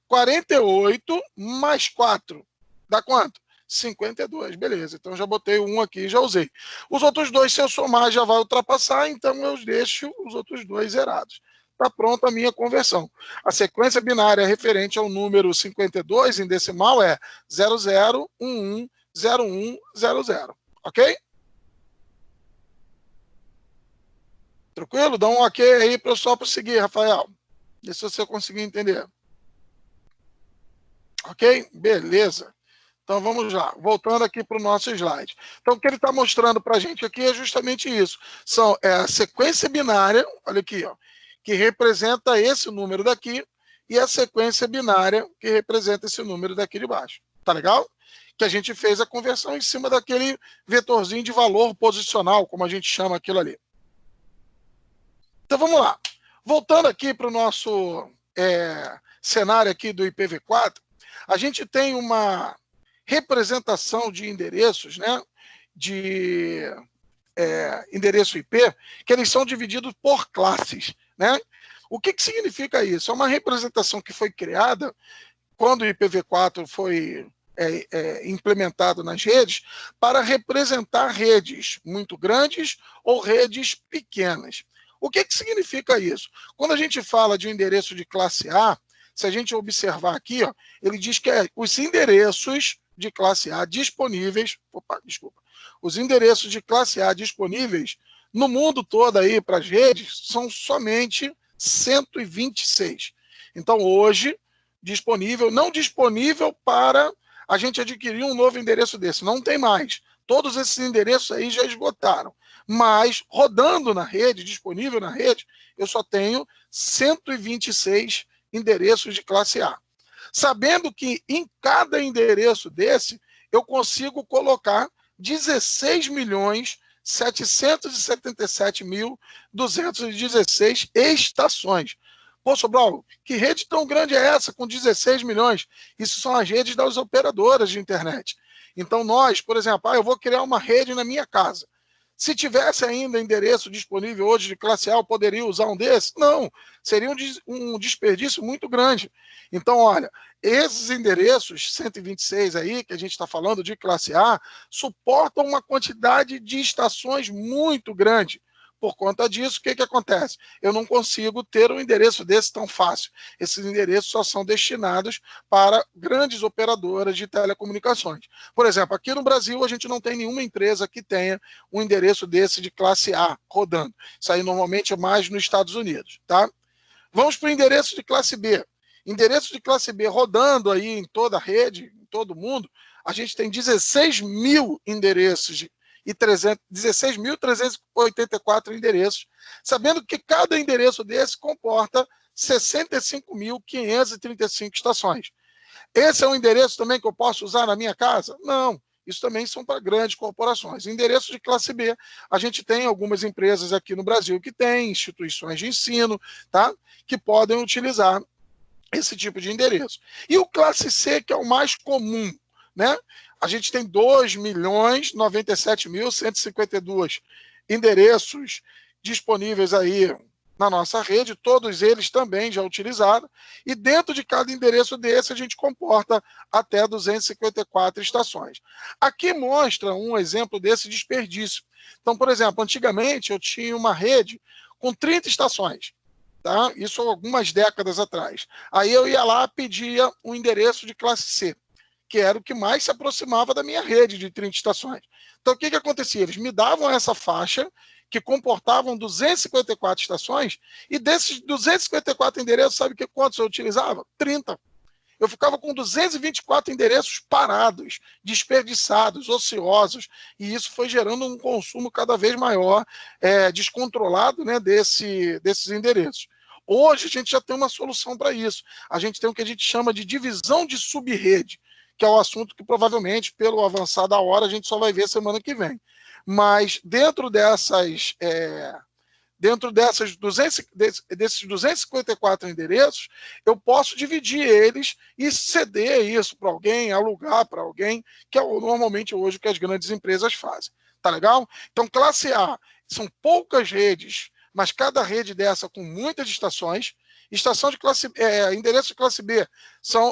48 mais 4, dá quanto? 52, beleza. Então já botei um aqui e já usei. Os outros dois, se eu somar, já vai ultrapassar, então eu deixo os outros dois zerados. Está pronta a minha conversão. A sequência binária referente ao número 52 em decimal é 00110100. Ok? Tranquilo? Dá um ok aí para eu só prosseguir, Rafael. Vê se você conseguir entender. Ok? Beleza. Então vamos lá, voltando aqui para o nosso slide. Então o que ele está mostrando para a gente aqui é justamente isso. É a sequência binária, olha aqui, ó, que representa esse número daqui, e a sequência binária que representa esse número daqui de baixo. Tá legal? Que a gente fez a conversão em cima daquele vetorzinho de valor posicional, como a gente chama aquilo ali. Então vamos lá. Voltando aqui para o nosso cenário aqui do IPv4, a gente tem uma representação de endereços, né, de endereço IP, que eles são divididos por classes, né? O que significa isso? É uma representação que foi criada quando o IPv4 foi implementado nas redes para representar redes muito grandes ou redes pequenas. O que significa isso? Quando a gente fala de um endereço de classe A, se a gente observar aqui, ó, ele diz que os endereços de classe A disponíveis, os endereços de classe A disponíveis no mundo todo aí para as redes são somente 126. Então hoje não disponível para a gente adquirir um novo endereço desse, não tem mais. Todos esses endereços aí já esgotaram. Mas rodando na rede, disponível na rede, eu só tenho 126 endereços de classe A. Sabendo que em cada endereço desse, eu consigo colocar 16.777.216 estações. Pô, Sobral, que rede tão grande é essa com 16 milhões? Isso são as redes das operadoras de internet. Então nós, por exemplo, eu vou criar uma rede na minha casa. Se tivesse ainda endereço disponível hoje de classe A, eu poderia usar um desses? Não, seria um desperdício muito grande. Então, olha, esses endereços 126 aí, que a gente está falando de classe A, suportam uma quantidade de estações muito grande. Por conta disso, o que acontece? Eu não consigo ter um endereço desse tão fácil. Esses endereços só são destinados para grandes operadoras de telecomunicações. Por exemplo, aqui no Brasil, a gente não tem nenhuma empresa que tenha um endereço desse de classe A rodando. Isso aí normalmente é mais nos Estados Unidos, tá? Vamos para o endereço de classe B. Endereço de classe B rodando aí em toda a rede, em todo o mundo, a gente tem 16 mil endereços e 16.384 endereços, sabendo que cada endereço desse comporta 65.535 estações. Esse é um endereço também que eu posso usar na minha casa? Não. Isso também são para grandes corporações. Endereços de classe B, a gente tem algumas empresas aqui no Brasil que têm instituições de ensino, tá? Que podem utilizar esse tipo de endereço. E o classe C, que é o mais comum, né? A gente tem 2.097.152 endereços disponíveis aí na nossa rede, todos eles também já utilizados, e dentro de cada endereço desse a gente comporta até 254 estações. Aqui mostra um exemplo desse desperdício. Então, por exemplo, antigamente eu tinha uma rede com 30 estações, tá? Isso algumas décadas atrás. Aí eu ia lá, pedia um endereço de classe C. O que era o que mais se aproximava da minha rede de 30 estações. Então, o que acontecia? Eles me davam essa faixa, que comportavam 254 estações, e desses 254 endereços, sabe quantos eu utilizava? 30. Eu ficava com 224 endereços parados, desperdiçados, ociosos, e isso foi gerando um consumo cada vez maior, descontrolado, né, desses endereços. Hoje a gente já tem uma solução para isso. A gente tem o que a gente chama de divisão de subrede, que é um assunto que provavelmente, pelo avançar da hora, a gente só vai ver semana que vem. Mas dentro desses 254 endereços, eu posso dividir eles e ceder isso para alguém, alugar para alguém, que é normalmente hoje o que as grandes empresas fazem. Tá legal? Então, classe A são poucas redes, mas cada rede dessa com muitas estações. Endereço de classe B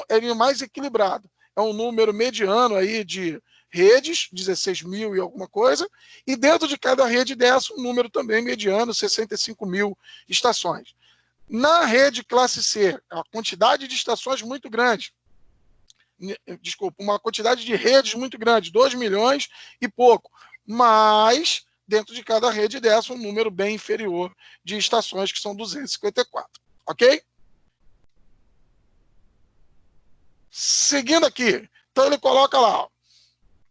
é mais equilibrado. É um número mediano aí de redes, 16 mil e alguma coisa, e dentro de cada rede dessa, um número também mediano, 65 mil estações. Na rede classe C, a quantidade de estações muito grande, uma quantidade de redes muito grande, 2 milhões e pouco, mas dentro de cada rede dessa, um número bem inferior de estações, que são 254, ok? Seguindo aqui, então ele coloca lá, ó,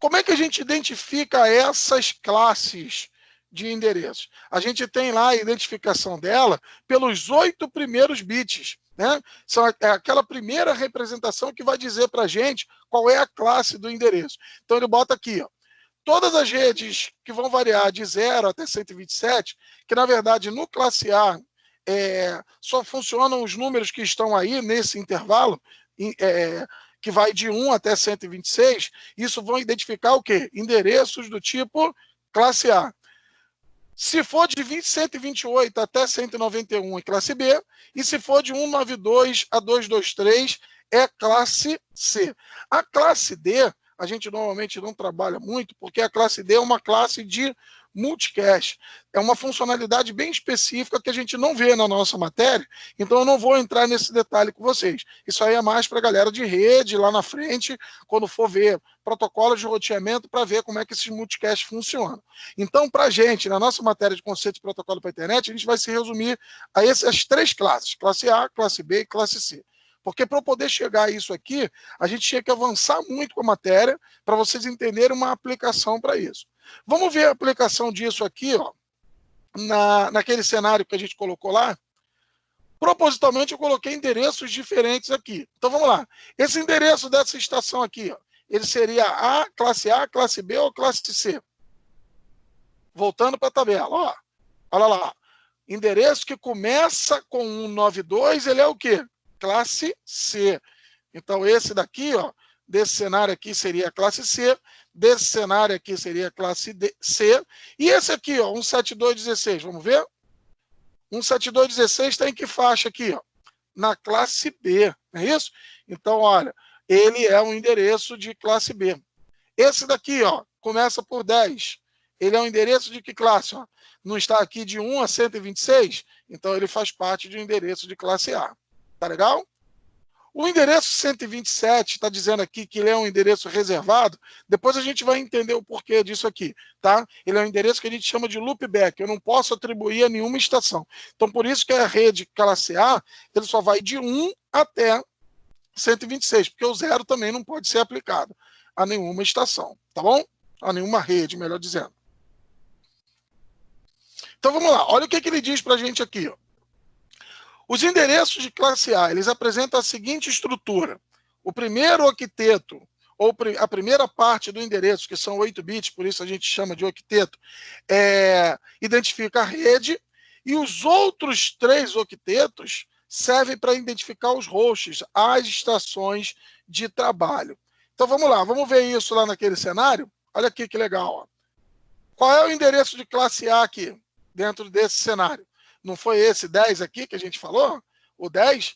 como é que a gente identifica essas classes de endereços? A gente tem lá a identificação dela pelos 8 primeiros bits, né? É aquela primeira representação que vai dizer para a gente qual é a classe do endereço. Então ele bota aqui, ó, todas as redes que vão variar de 0 até 127, que na verdade no classe A só funcionam os números que estão aí nesse intervalo, que vai de 1 até 126, isso vão identificar o quê? Endereços do tipo classe A. Se for de 128 até 191 é classe B, e se for de 192 a 223 é classe C. A classe D, a gente normalmente não trabalha muito, porque a classe D é uma classe de multicast. É uma funcionalidade bem específica que a gente não vê na nossa matéria, então eu não vou entrar nesse detalhe com vocês. Isso aí é mais para a galera de rede, lá na frente, quando for ver protocolos de roteamento, para ver como é que esses multicast funcionam. Então, para a gente, na nossa matéria de conceito de protocolo para a internet, a gente vai se resumir a essas 3 classes, classe A, classe B e classe C. Porque para eu poder chegar a isso aqui, a gente tinha que avançar muito com a matéria para vocês entenderem uma aplicação para isso. Vamos ver a aplicação disso aqui, ó, naquele cenário que a gente colocou lá. Propositalmente, eu coloquei endereços diferentes aqui. Então, vamos lá. Esse endereço dessa estação aqui, ó, ele seria A, classe B ou classe C? Voltando para a tabela, ó. Olha lá. Endereço que começa com 192, ele é o quê? Classe C. Então, esse daqui, ó, desse cenário aqui seria a classe C, desse cenário aqui seria a classe C, e esse aqui, ó, 17216, vamos ver? 17216 está em que faixa aqui, ó? Na classe B, não é isso? Então, olha, ele é um endereço de classe B. Esse daqui, ó, começa por 10. Ele é um endereço de que classe? Ó? Não está aqui de 1 a 126? Então, ele faz parte de um endereço de classe A. Tá legal? O endereço 127 está dizendo aqui que ele é um endereço reservado. Depois a gente vai entender o porquê disso aqui, tá? Ele é um endereço que a gente chama de loopback. Eu não posso atribuir a nenhuma estação. Então, por isso que a rede classe A, ele só vai de 1 até 126, porque o 0 também não pode ser aplicado a nenhuma estação, tá bom? A nenhuma rede, melhor dizendo. Então, vamos lá. Olha o que ele diz para a gente aqui, ó. Os endereços de classe A, eles apresentam a seguinte estrutura. O primeiro octeto, ou a primeira parte do endereço, que são 8 bits, por isso a gente chama de octeto, identifica a rede, e os outros 3 octetos servem para identificar os hosts, as estações de trabalho. Então vamos lá, vamos ver isso lá naquele cenário. Olha aqui que legal. Ó. Qual é o endereço de classe A aqui, dentro desse cenário? Não foi esse 10 aqui que a gente falou? O 10?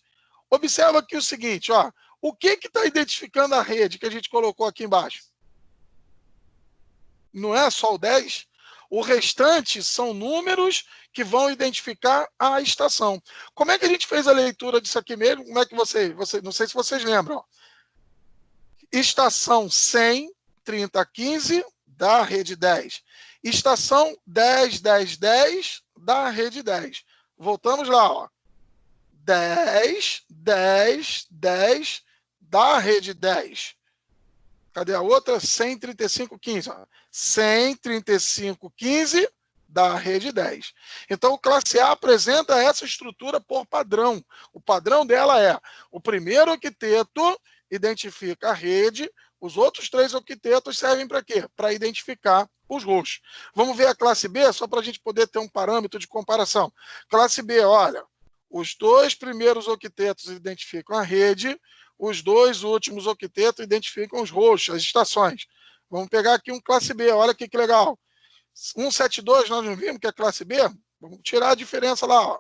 Observa aqui o seguinte, ó. O que está identificando a rede que a gente colocou aqui embaixo? Não é só o 10? O restante são números que vão identificar a estação. Como é que a gente fez a leitura disso aqui mesmo? Como é que não sei se vocês lembram. Ó. estação 100, 30, 15 da rede 10. Estação 10, 10, 10 da rede 10. Voltamos lá, ó. 10, 10, 10 da rede 10. Cadê a outra? 135, 15. 135, 15 da rede 10. Então, o classe A apresenta essa estrutura por padrão. O padrão dela é: o primeiro octeto identifica a rede, os outros 3 octetos servem para quê? Para identificar os roxos. Vamos ver a classe B, só para a gente poder ter um parâmetro de comparação. Classe B, olha, os 2 primeiros octetos identificam a rede, os 2 últimos octetos identificam os roxos, as estações. Vamos pegar aqui um classe B, olha aqui que legal. 172, nós não vimos que é classe B? Vamos tirar a diferença lá, ó.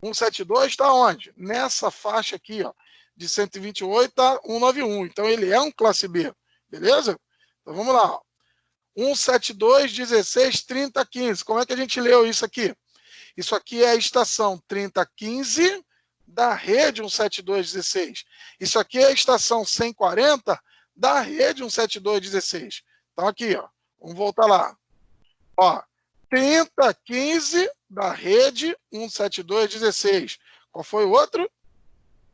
172 está onde? Nessa faixa aqui, ó, de 128 a 191. Então, ele é um classe B, beleza? Então, vamos lá, ó. 172, 16, 30, 15. Como é que a gente leu isso aqui? Isso aqui é a estação 30, 15 da rede 172, 16. Isso aqui é a estação 140 da rede 172, 16. Então, aqui, ó, vamos voltar lá. Ó, 30, 15 da rede 172, 16. Qual foi o outro?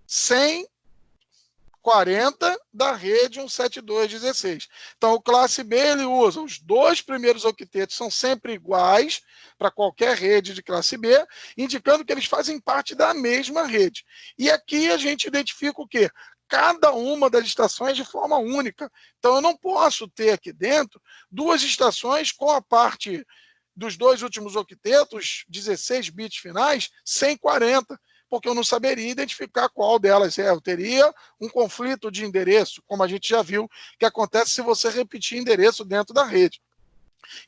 140 da rede 172, 16. Então, o classe B, ele usa os 2 primeiros octetos, são sempre iguais para qualquer rede de classe B, indicando que eles fazem parte da mesma rede. E aqui a gente identifica o quê? Cada uma das estações de forma única. Então, eu não posso ter aqui dentro 2 estações com a parte dos 2 últimos octetos, 16 bits finais, 140, porque eu não saberia identificar qual delas é. Eu teria um conflito de endereço, como a gente já viu, que acontece se você repetir endereço dentro da rede.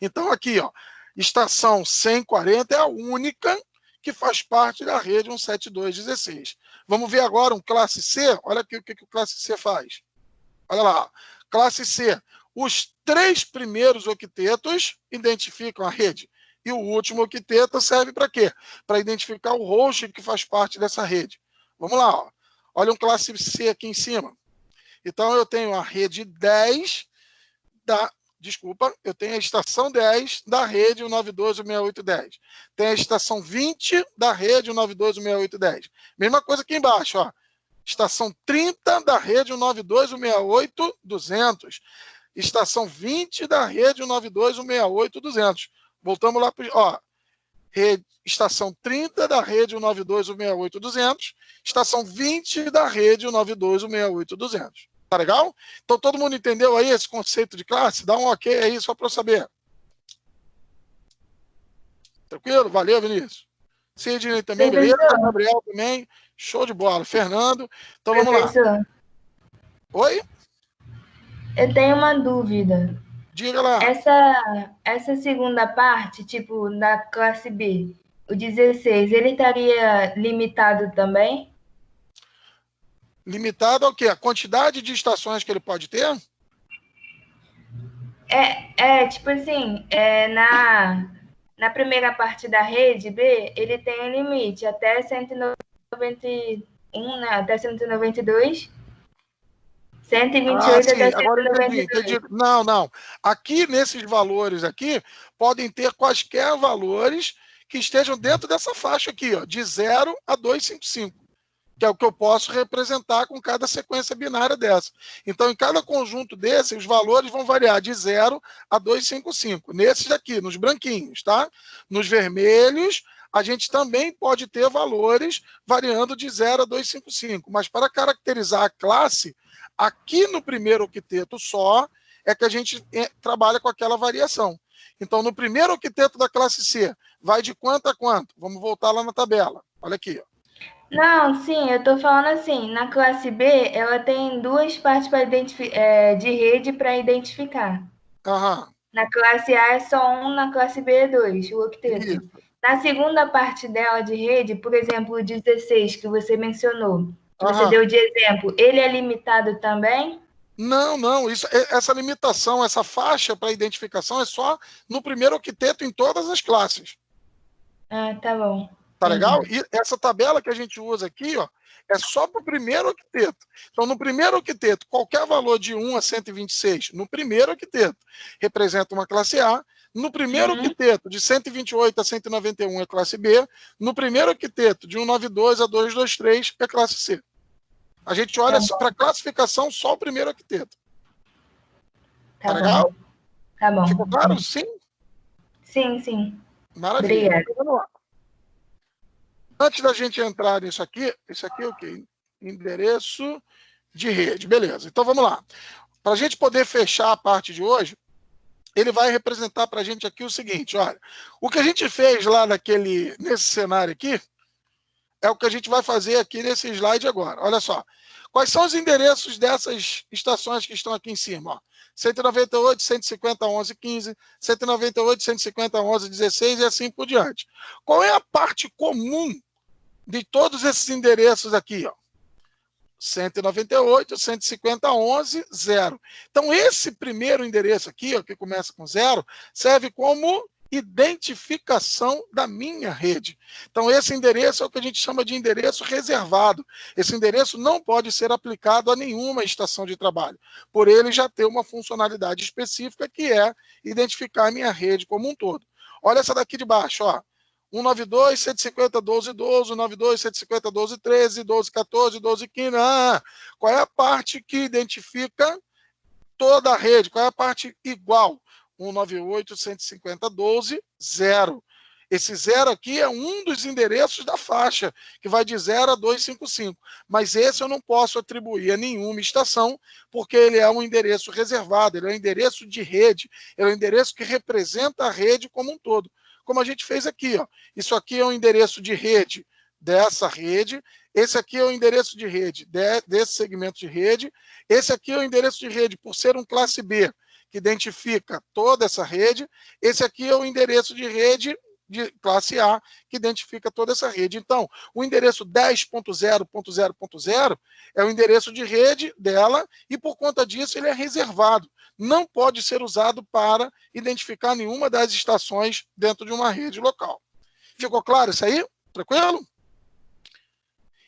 Então, aqui, ó, estação 140 é a única que faz parte da rede 172, 16. Vamos ver agora um classe C. Olha aqui o que o classe C faz. Olha lá. Classe C. Os 3 primeiros octetos identificam a rede. E o último octeto serve para quê? Para identificar o host que faz parte dessa rede. Vamos lá. Ó. Olha um classe C aqui em cima. Então, eu tenho a rede 10 da... Desculpa, eu tenho a estação 10 da rede 192.168.10. Tem a estação 20 da rede 192.168.10. Mesma coisa aqui embaixo, ó. Estação 30 da rede 192.168.200. Estação 20 da rede 192.168.200. Voltamos lá para, ó. Estação 30 da rede 192.168.200. Estação 20 da rede 192.168.200. Tá legal? Então, todo mundo entendeu aí esse conceito de classe? Dá um ok aí só para eu saber. Tranquilo? Valeu, Vinícius. Sidney também, beleza? Gabriel também. Show de bola. Fernando. Então, vamos lá. Oi? Eu tenho uma dúvida. Diga lá. Essa segunda parte, tipo, da classe B, o 16, ele estaria limitado também? Limitado ao quê? A quantidade de estações que ele pode ter? Tipo assim, na primeira parte da rede B, ele tem um limite até 191, né? Até 192. 128 até 192. Agora eu entendi. Não. Aqui, nesses valores aqui, podem ter quaisquer valores que estejam dentro dessa faixa aqui, ó, de 0 a 255. Que é o que eu posso representar com cada sequência binária dessa. Então, em cada conjunto desses, os valores vão variar de 0 a 255. Nesses daqui, nos branquinhos, tá? Nos vermelhos, a gente também pode ter valores variando de 0 a 255. Mas para caracterizar a classe, aqui no primeiro octeto só, é que a gente trabalha com aquela variação. Então, no primeiro octeto da classe C, vai de quanto a quanto? Vamos voltar lá na tabela. Olha aqui, ó. Não, sim, eu estou falando assim, na classe B, ela tem 2 partes de rede para identificar. Aham. Na classe A é só 1, na classe B é 2, o octeto. Isso. Na segunda parte dela de rede, por exemplo, o 16 que você mencionou, que você deu de exemplo, ele é limitado também? Não. Essa limitação, essa faixa para identificação é só no primeiro octeto em todas as classes. Ah, tá bom. Tá legal? E essa tabela que a gente usa aqui, ó, é só para o primeiro octeto. Então, no primeiro octeto, qualquer valor de 1 a 126, no primeiro octeto, representa uma classe A. No primeiro octeto, de 128 a 191, é classe B. No primeiro octeto, de 192 a 223, é classe C. A gente olha para a classificação só o primeiro octeto. Tá legal? Tá bom. Ficou claro? Sim? Sim, sim. Maravilha. Obrigada. Então, vamos lá. Antes da gente entrar nisso aqui, isso aqui é o quê? Endereço de rede. Beleza. Então, vamos lá. Para a gente poder fechar a parte de hoje, ele vai representar para a gente aqui o seguinte, olha, o que a gente fez lá nesse cenário aqui, é o que a gente vai fazer aqui nesse slide agora. Olha só. Quais são os endereços dessas estações que estão aqui em cima? Ó? 198, 150, 11, 15, 198, 150, 11, 16 e assim por diante. Qual é a parte comum de todos esses endereços aqui? Ó? 198, 150, 11, 0. Então, esse primeiro endereço aqui, ó, que começa com 0, serve como identificação da minha rede. Então, esse endereço é o que a gente chama de endereço reservado. Esse endereço não pode ser aplicado a nenhuma estação de trabalho, por ele já ter uma funcionalidade específica, que é identificar a minha rede como um todo. Olha essa daqui de baixo, ó. 192, 150, 12, 12, 192, 150, 12, 13, 12, 14, 12, 15. Qual é a parte que identifica toda a rede? Qual é a parte igual? 198, 150, 12, 0. Esse 0 aqui é um dos endereços da faixa, que vai de 0 a 255. Mas esse eu não posso atribuir a nenhuma estação, porque ele é um endereço reservado, ele é um endereço de rede, ele é um endereço que representa a rede como um todo. Como a gente fez aqui, ó. Isso aqui é um endereço de rede dessa rede, esse aqui é o endereço de rede desse segmento de rede, esse aqui é o endereço de rede, por ser um classe B, que identifica toda essa rede, esse aqui é o endereço de rede de classe A, que identifica toda essa rede. Então, o endereço 10.0.0.0 é o endereço de rede dela, e por conta disso ele é reservado. Não pode ser usado para identificar nenhuma das estações dentro de uma rede local. Ficou claro isso aí? Tranquilo?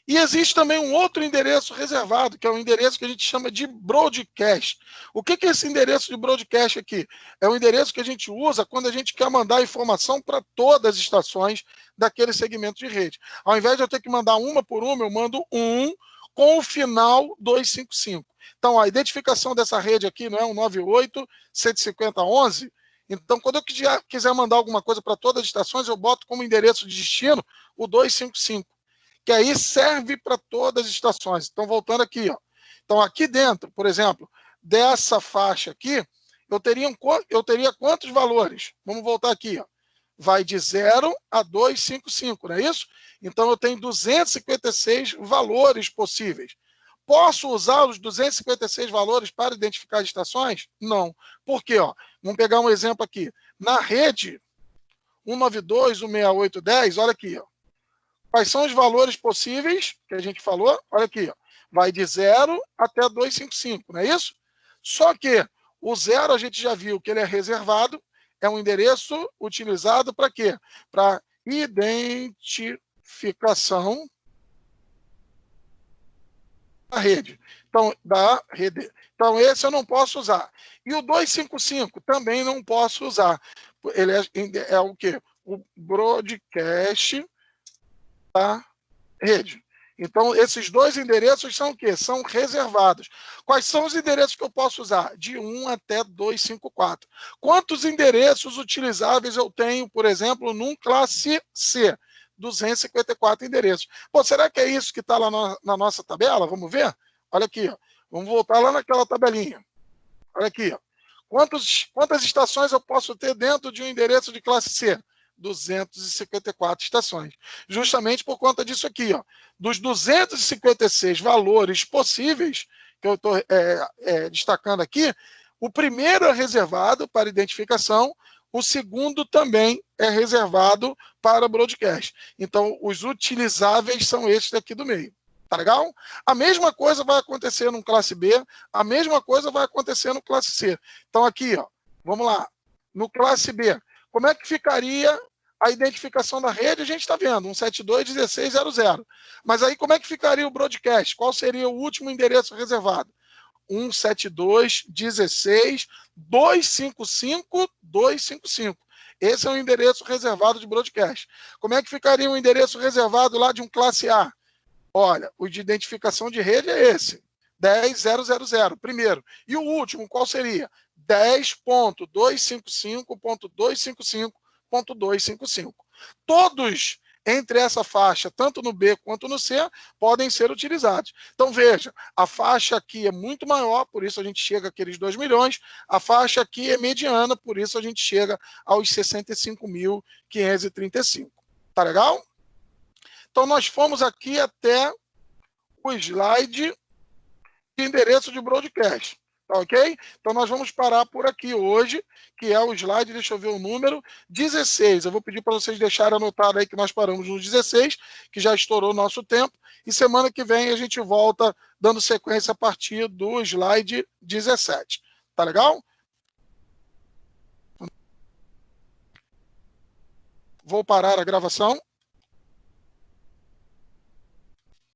E existe também um outro endereço reservado, que é o endereço que a gente chama de broadcast. O que é esse endereço de broadcast aqui? É o endereço que a gente usa quando a gente quer mandar informação para todas as estações daquele segmento de rede. Ao invés de eu ter que mandar uma por uma, eu mando um com o final 255. Então, a identificação dessa rede aqui não é 198, 150, 11. Então, quando eu quiser mandar alguma coisa para todas as estações, eu boto como endereço de destino o 255. Que aí serve para todas as estações. Então, voltando aqui, ó. Então, aqui dentro, por exemplo, dessa faixa aqui, eu teria quantos valores? Vamos voltar aqui, ó. Vai de 0 a 255, não é isso? Então, eu tenho 256 valores possíveis. Posso usar os 256 valores para identificar as estações? Não. Por quê? Ó? Vamos pegar um exemplo aqui. Na rede 192, 168, 10, olha aqui, ó. Quais são os valores possíveis que a gente falou? Olha aqui, ó. Vai de 0 até 255, não é isso? Só que o 0 a gente já viu que ele é reservado, é um endereço utilizado para quê? Para identificação da rede. Então, da rede. Então, esse eu não posso usar. E o 255 também não posso usar. Ele é o quê? O broadcast da rede. Então, esses dois endereços são o quê? São reservados. Quais são os endereços que eu posso usar? De 1 até 254. Quantos endereços utilizáveis eu tenho, por exemplo, num classe C? 254 endereços. Pô, será que é isso que está lá na nossa tabela? Vamos ver? Olha aqui, ó. Vamos voltar lá naquela tabelinha. Olha aqui, ó. Quantas estações eu posso ter dentro de um endereço de classe C? 254 estações. Justamente por conta disso aqui, ó. Dos 256 valores possíveis, que eu estou destacando aqui, o primeiro é reservado para identificação, o segundo também é reservado para broadcast. Então, os utilizáveis são estes daqui do meio. Tá legal? A mesma coisa vai acontecer no classe B, a mesma coisa vai acontecer no classe C. Então, aqui, ó, vamos lá. No classe B, como é que ficaria a identificação da rede, a gente está vendo, 172.16.00. Mas aí como é que ficaria o broadcast? Qual seria o último endereço reservado? 172.16.255.255. Esse é o endereço reservado de broadcast. Como é que ficaria o endereço reservado lá de um classe A? Olha, o de identificação de rede é esse, 10.000, primeiro. E o último, qual seria? 10.255.255.255. Todos entre essa faixa, tanto no B quanto no C, podem ser utilizados. Então, veja, a faixa aqui é muito maior, por isso a gente chega àqueles 2 milhões, a faixa aqui é mediana, por isso a gente chega aos 65.535. Tá legal? Então, nós fomos aqui até o slide de endereço de broadcast. Tá ok? Então, nós vamos parar por aqui hoje, que é o slide, deixa eu ver o número, 16. Eu vou pedir para vocês deixarem anotado aí que nós paramos no 16, que já estourou o nosso tempo, e semana que vem a gente volta dando sequência a partir do slide 17. Tá legal? Vou parar a gravação.